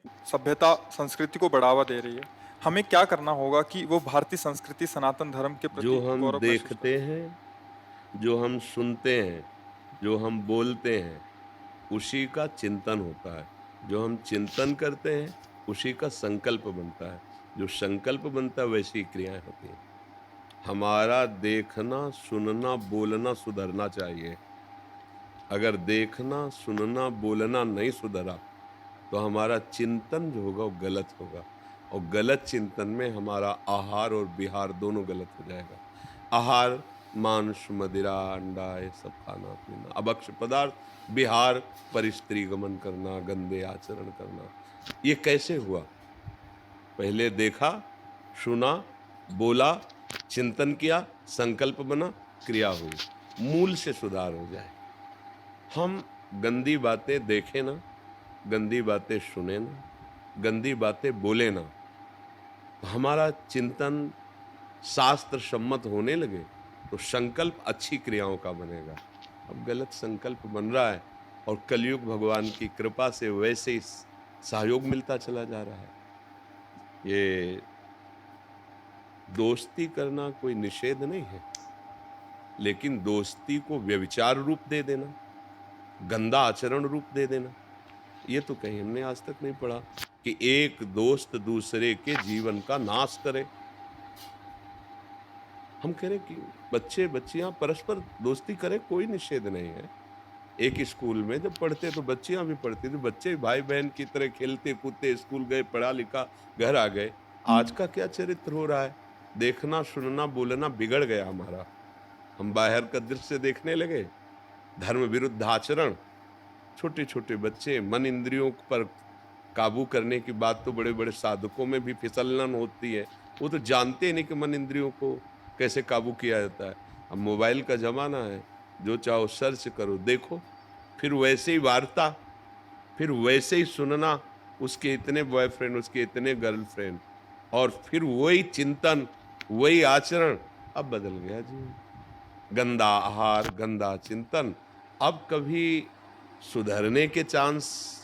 सभ्यता संस्कृति को बढ़ावा दे रही है। हमें क्या करना होगा कि वो भारतीय संस्कृति सनातन धर्म के जो प्रति हम गौरव महसूस देखते करे? हैं, जो हम सुनते हैं, जो हम बोलते हैं, उसी का चिंतन होता है। जो हम चिंतन करते हैं, उसी का संकल्प बनता है। जो संकल्प बनता है, वैसी ही क्रियाएँ होती हैं। हमारा देखना, सुनना, बोलना सुधरना चाहिए। अगर देखना, सुनना, बोलना नहीं सुधरा, तो हमारा चिंतन जो होगा वो गलत होगा और गलत चिंतन में हमारा आहार और विहार दोनों गलत हो जाएगा। आहार मांस, मदिरा, अंडा ये सब खाना-पीना, अभक्ष्य पदार्थ, विहार पर स्त्री गमन करना, गंदे आचरण करना। ये कैसे हुआ? पहले देखा, सुना, बोला, चिंतन किया, संकल्प बना, क्रिया हुई। मूल से सुधार हो जाए। हम गंदी बातें देखें ना, गंदी बातें सुने ना, गंदी बातें बोले ना, तो हमारा चिंतन शास्त्र सम्मत होने लगे, तो संकल्प अच्छी क्रियाओं का बनेगा। अब गलत संकल्प बन रहा है और कलयुग भगवान की कृपा से वैसे ही सहयोग मिलता चला जा रहा है। ये दोस्ती करना कोई निषेध नहीं है, लेकिन दोस्ती को व्यभिचार रूप दे देना, गंदा आचरण रूप दे देना, ये तो कहीं हमने आज तक नहीं पढ़ा कि एक दोस्त दूसरे के जीवन का नाश करे। हम कह रहे कि बच्चे बच्चियां परस्पर दोस्ती करें, कोई निषेध नहीं है। एक स्कूल में जब पढ़ते तो बच्चियां भी पढ़ती थी, बच्चे भाई बहन की तरह खेलते कूदते स्कूल गए, पढ़ा लिखा, घर आ गए। आज का क्या चरित्र हो रहा है? देखना सुनना बोलना बिगड़ गया हमारा। हम बाहर का दृश्य देखने लगे, धर्म विरुद्ध आचरण, छोटे छोटे बच्चे, मन इंद्रियों पर काबू करने की बात तो बड़े बड़े साधकों में भी फिसलन होती है। वो तो जानते ही नहीं कि मन इंद्रियों को कैसे काबू किया जाता है। अब मोबाइल का जमाना है, जो चाहो सर्च करो, देखो, फिर वैसे ही वार्ता, फिर वैसे ही सुनना, उसके इतने बॉयफ्रेंड, उसके इतने गर्लफ्रेंड, और फिर वही चिंतन, वही आचरण। अब बदल गया जीवन। गंदा आहार, गंदा चिंतन, अब कभी सुधरने के चांस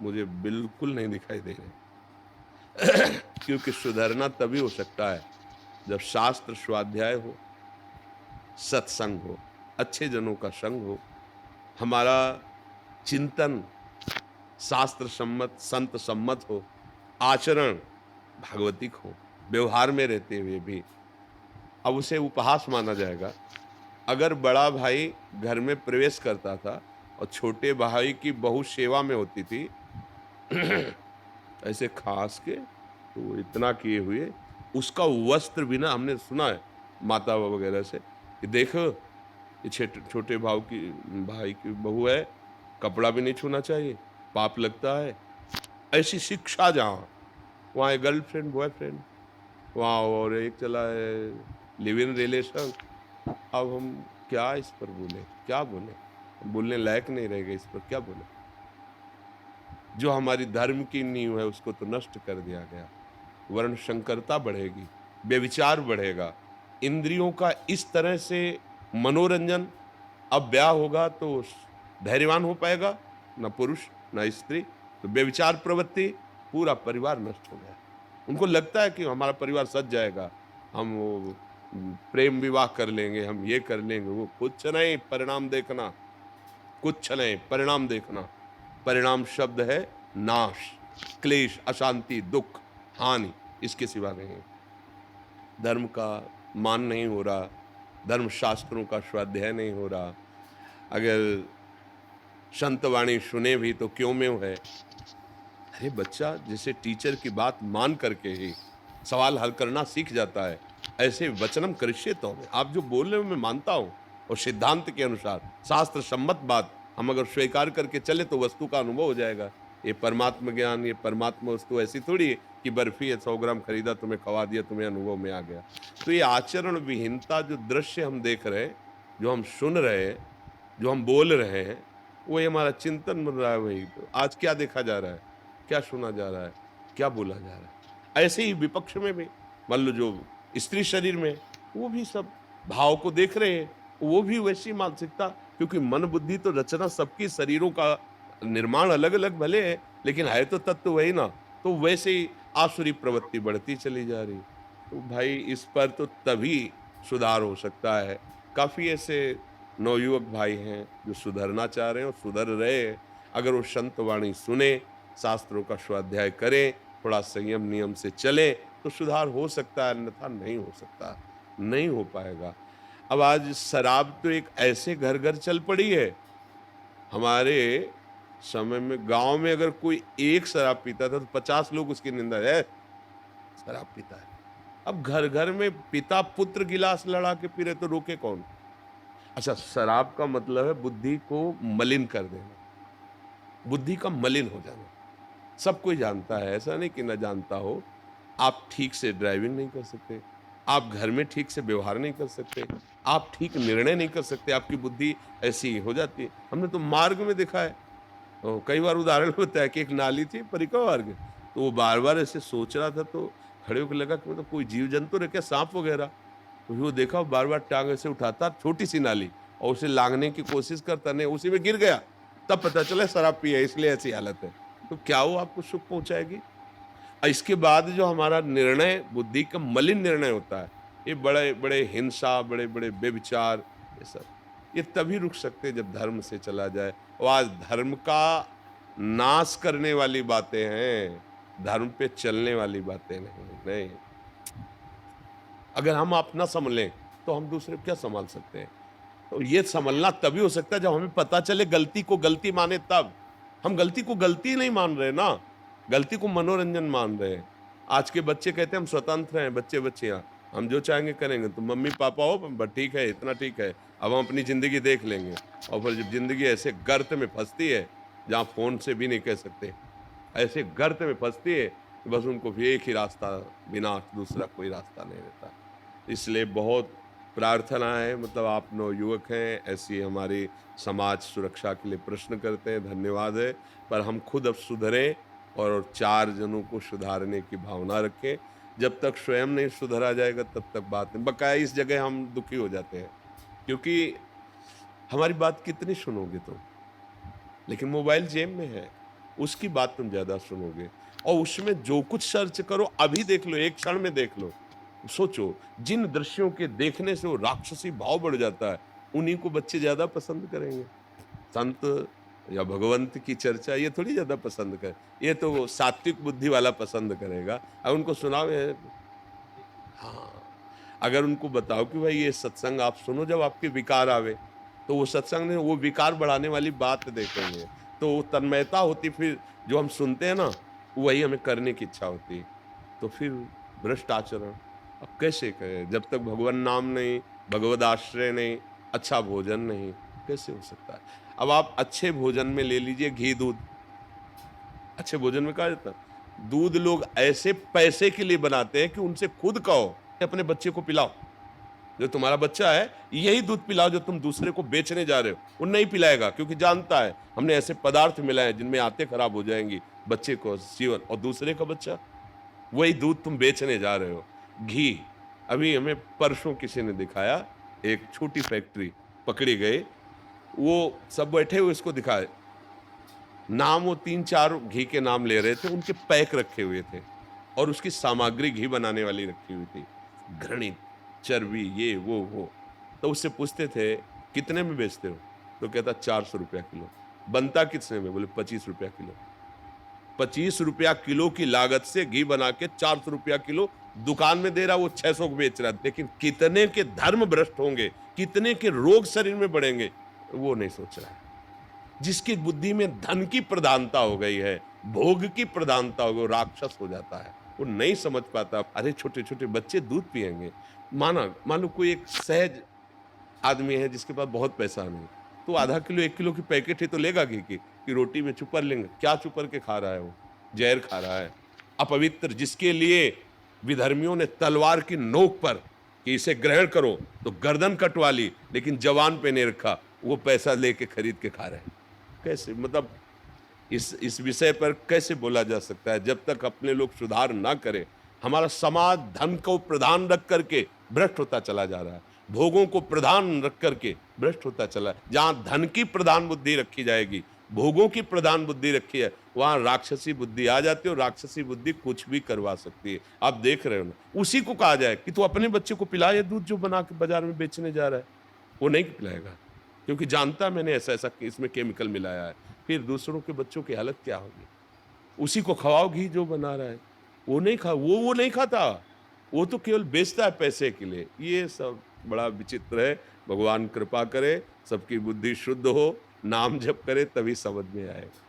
मुझे बिल्कुल नहीं दिखाई दे रहे। क्योंकि सुधरना तभी हो सकता है जब शास्त्र स्वाध्याय हो, सत्संग हो, अच्छे जनों का संग हो, हमारा चिंतन शास्त्र सम्मत, संत सम्मत हो, आचरण भागवतिक हो, व्यवहार में रहते हुए भी। अब उसे उपहास माना जाएगा। अगर बड़ा भाई घर में प्रवेश करता था और छोटे भाई की बहू सेवा में होती थी, ऐसे खास के, तो वो इतना किए हुए, उसका वस्त्र भी ना, हमने सुना है माता वगैरह से कि देखो, ये छोटे भाई की बहू है, कपड़ा भी नहीं छूना चाहिए, पाप लगता है। ऐसी शिक्षा जहाँ, वहाँ एक गर्लफ्रेंड बॉयफ्रेंड, वहाँ और एक चला है लिव इन रिलेशन। अब हम क्या इस पर बोले, क्या बोले? बोलने लायक नहीं रह गए, इस पर क्या बोले? जो हमारी धर्म की नींव है उसको तो नष्ट कर दिया गया। वर्ण संकरता बढ़ेगी, व्यभिचार बढ़ेगा, इंद्रियों का इस तरह से मनोरंजन। अब ब्याह होगा तो धैर्यवान हो पाएगा, ना पुरुष ना स्त्री, तो व्यभिचार प्रवृत्ति, पूरा परिवार नष्ट हो गया। उनको लगता है कि हमारा परिवार सज जाएगा, हम वो प्रेम विवाह कर लेंगे, हम ये कर लेंगे, वो कुछ नहीं, परिणाम देखना, कुछ नहीं, परिणाम देखना। परिणाम शब्द है नाश, क्लेश, अशांति, दुख, हानि, इसके सिवा नहीं। धर्म का मान नहीं हो रहा, धर्म शास्त्रों का स्वाध्याय नहीं हो रहा। अगर संत वाणी सुने भी तो क्यों में है। अरे बच्चा जैसे टीचर की बात मान करके ही सवाल हल करना सीख जाता है, ऐसे वचनम करिष्येतो में, आप जो बोल रहे हो मैं मानता हूं, और सिद्धांत के अनुसार शास्त्र सम्मत बात हम अगर स्वीकार करके चले तो वस्तु का अनुभव हो जाएगा। ये परमात्म ज्ञान, ये परमात्मा वस्तु ऐसी थोड़ी है कि बर्फी है, 100 ग्राम खरीदा, तुम्हें खवा दिया, तुम्हें अनुभव में आ गया। तो ये आचरण विहीनता, जो दृश्य हम देख रहे हैं, जो हम सुन रहे हैं, जो हम बोल रहे हैं, वही हमारा चिंतन बन रहा है। वही तो आज क्या देखा जा रहा है, क्या सुना जा रहा है, क्या बोला जा रहा है। ऐसे ही विपक्ष में भी मान लो जो स्त्री शरीर में है, वो भी सब भाव को देख रहे हैं, वो भी वैसी मानसिकता, क्योंकि मन बुद्धि तो रचना सबकी, शरीरों का निर्माण अलग अलग भले है, लेकिन है तो तत्व वही ना। तो वैसे ही आसुरी प्रवृत्ति बढ़ती चली जा रही। तो भाई इस पर तो तभी सुधार हो सकता है। काफ़ी ऐसे नवयुवक भाई हैं जो सुधरना चाह रहे हैं और सुधर रहे हैं। अगर वो संत वाणी सुने, शास्त्रों का स्वाध्याय करें, थोड़ा संयम नियम से चलें, तो सुधार हो सकता है, अन्यथा नहीं हो सकता, नहीं हो पाएगा। अब आज शराब तो एक ऐसे घर-घर चल पड़ी है, हमारे समय में गाँव में अगर कोई एक शराब पीता था तो 50 लोग उसकी निंदा है, शराब पीता है। अब घर-घर में पिता पुत्र गिलास लड़ा के पी रहे तो रोके कौन? अच्छा, शराब का मतलब है बुद्धि को मलिन कर देना, बुद्धि का मलिन हो जाना। सब कोई जानता है, ऐसा नहीं कि ना जानता हो। आप ठीक से ड्राइविंग नहीं कर सकते, आप घर में ठीक से व्यवहार नहीं कर सकते, आप ठीक निर्णय नहीं कर सकते, आपकी बुद्धि ऐसी हो जाती है। हमने तो मार्ग में देखा है, तो कई बार उदाहरण होता है कि एक नाली थी परिक्रमा मार्ग, तो वो बार-बार ऐसे सोच रहा था, तो खड़े होके लगा कि मतलब कोई जीव-जंतु है क्या, साँप वगैरह? तो वो देखा, बार-बार टाँग ऐसे उठाता, छोटी-सी नाली, और उसे लांघने की कोशिश करता, नहीं उसी में गिर गया। तब पता चला शराब पी है, इसलिए ऐसी हालत है। तो क्या वो आपको सुख पहुँचाएगी? इसके बाद जो हमारा निर्णय बुद्धि का मलिन निर्णय होता है, ये बड़े-बड़े हिंसा, बड़े-बड़े व्यभिचार, ये सब, ये तभी रुक सकते हैं जब धर्म से चला जाए। और आज धर्म का नाश करने वाली बातें हैं, धर्म पे चलने वाली बातें नहीं। नहीं, अगर हम अपना सँभलें, तो हम दूसरे को क्या सँभाल सकते हैं? तो ये सँभलना तभी हो सकता है जब हमें पता चले गलती को गलती माने तब। हम गलती को गलती नहीं मान रहे ना, गलती को मनोरंजन मान रहे हैं। आज के बच्चे कहते हैं हम स्वतंत्र हैं, बच्चे-बच्चियाँ, हम जो चाहेंगे करेंगे। तो मम्मी-पापा हो ब ठीक है, इतना ठीक है, अब हम अपनी ज़िंदगी देख लेंगे। और फिर जब ज़िंदगी ऐसे गर्त में फँसती है, जहाँ फ़ोन से भी नहीं कह सकते, ऐसे गर्त में फँसती है कि बस उनको फिर एक ही रास्ता, बिना दूसरा कोई रास्ता नहीं रहता। इसलिए बहुत प्रार्थना है, मतलब आप नवयुवक हैं, ऐसी हमारी समाज सुरक्षा के लिए प्रश्न करते हैं, धन्यवाद है। पर हम खुद अब सुधरें और 4 जनों को सुधारने की भावना रखें। जब तक स्वयं नहीं सुधरा जाएगा तब तक बात नहीं। बकाया इस जगह हम दुखी हो जाते हैं, क्योंकि हमारी बात कितनी सुनोगे तुम? लेकिन मोबाइल जेब में है, उसकी बात तुम ज़्यादा सुनोगे, और उसमें जो कुछ सर्च करो अभी देख लो, एक क्षण में देख लो। सोचो, जिन दृश्यों के देखने से वो राक्षसी भाव बढ़ जाता है, उन्हीं को बच्चे ज़्यादा पसंद करेंगे। संत या भगवंत की चर्चा ये थोड़ी ज़्यादा पसंद करे, ये तो वो सात्विक बुद्धि वाला पसंद करेगा। अब उनको सुनाओ हाँ, अगर उनको बताओ कि भाई ये सत्संग आप सुनो जब आपके विकार आवे, तो वो सत्संग में वो विकार बढ़ाने वाली बात देखेंगे, तो वो तन्मयता होती, फिर जो हम सुनते हैं ना, वही हमें करने की इच्छा होती है। तो फिर भ्रष्ट आचरण अब कैसे करें? जब तक भगवान नाम नहीं, भगवद आश्रय नहीं, अच्छा भोजन नहीं, कैसे हो सकता है? अब आप अच्छे भोजन में ले लीजिए घी दूध, अच्छे भोजन में कहा जाता है, दूध लोग ऐसे पैसे के लिए बनाते हैं कि उनसे खुद कहो कि अपने बच्चे को पिलाओ, जो तुम्हारा बच्चा है यही दूध पिलाओ जो तुम दूसरे को बेचने जा रहे हो। वो नहीं पिलाएगा, क्योंकि जानता है हमने ऐसे पदार्थ मिलाए जिनमें आंतें खराब हो जाएंगी बच्चे को जीवन, और दूसरे का बच्चा वही दूध तुम बेचने जा रहे हो। घी, अभी हमें परसों किसी ने दिखाया, एक छोटी फैक्ट्री पकड़ी गई, वो सब बैठे हुए इसको दिखाए, नाम वो 3-4 घी के नाम ले रहे थे, उनके पैक रखे हुए थे, और उसकी सामग्री घी बनाने वाली रखी हुई थी, घृणित चर्बी, ये वो। तो उससे पूछते थे कितने में बेचते हो? तो कहता 400 रुपया किलो। बनता कितने में? बोले 25 रुपया किलो। 25 रुपया किलो की लागत से घी बना के 400 रुपया किलो दुकान में दे रहा, वो 600 को बेच रहा। लेकिन कितने के धर्म भ्रष्ट होंगे, कितने के रोग शरीर में बढ़ेंगे, वो नहीं सोच रहा है। जिसकी बुद्धि में धन की प्रधानता हो गई है, भोग की प्रधानता हो गई, वो राक्षस हो जाता है, वो नहीं समझ पाता। अरे छोटे छोटे बच्चे दूध पिएंगे, मान लो कोई एक सहज आदमी है जिसके पास बहुत पैसा नहीं, तो आधा किलो 1 किलो की पैकेट ही तो लेगा घी की, कि रोटी में चुपर लेंगे। क्या चुपर के खा रहा है? वो जहर खा रहा है, अपवित्र, जिसके लिए विधर्मियों ने तलवार की नोक पर कि इसे ग्रहण करो तो गर्दन कटवा ली, लेकिन जवान पे नहीं रखा, वो पैसा लेके खरीद के खा रहे हैं। कैसे, मतलब इस विषय पर कैसे बोला जा सकता है? जब तक अपने लोग सुधार ना करें, हमारा समाज धन को प्रधान रख करके भ्रष्ट होता चला जा रहा है, भोगों को प्रधान रख करके भ्रष्ट होता चला है। जहां धन की प्रधान बुद्धि रखी जाएगी, भोगों की प्रधान बुद्धि रखी है, वहां राक्षसी बुद्धि आ जाती है और राक्षसी बुद्धि कुछ भी करवा सकती है। आप देख रहे हो ना, उसी को कहा जाए कि तू अपने बच्चे को पिला ये दूध जो बना के बाजार में बेचने जा रहा है, वो नहीं पिलाएगा, क्योंकि जानता मैंने ऐसा ऐसा कि इसमें केमिकल मिलाया है। फिर दूसरों के बच्चों की हालत क्या होगी? उसी को खवाओ घी जो बना रहा है, वो नहीं खाता, वो तो केवल बेचता है पैसे के लिए। ये सब बड़ा विचित्र है। भगवान कृपा करे, सबकी बुद्धि शुद्ध हो, नाम जप करे तभी समझ में आएगा।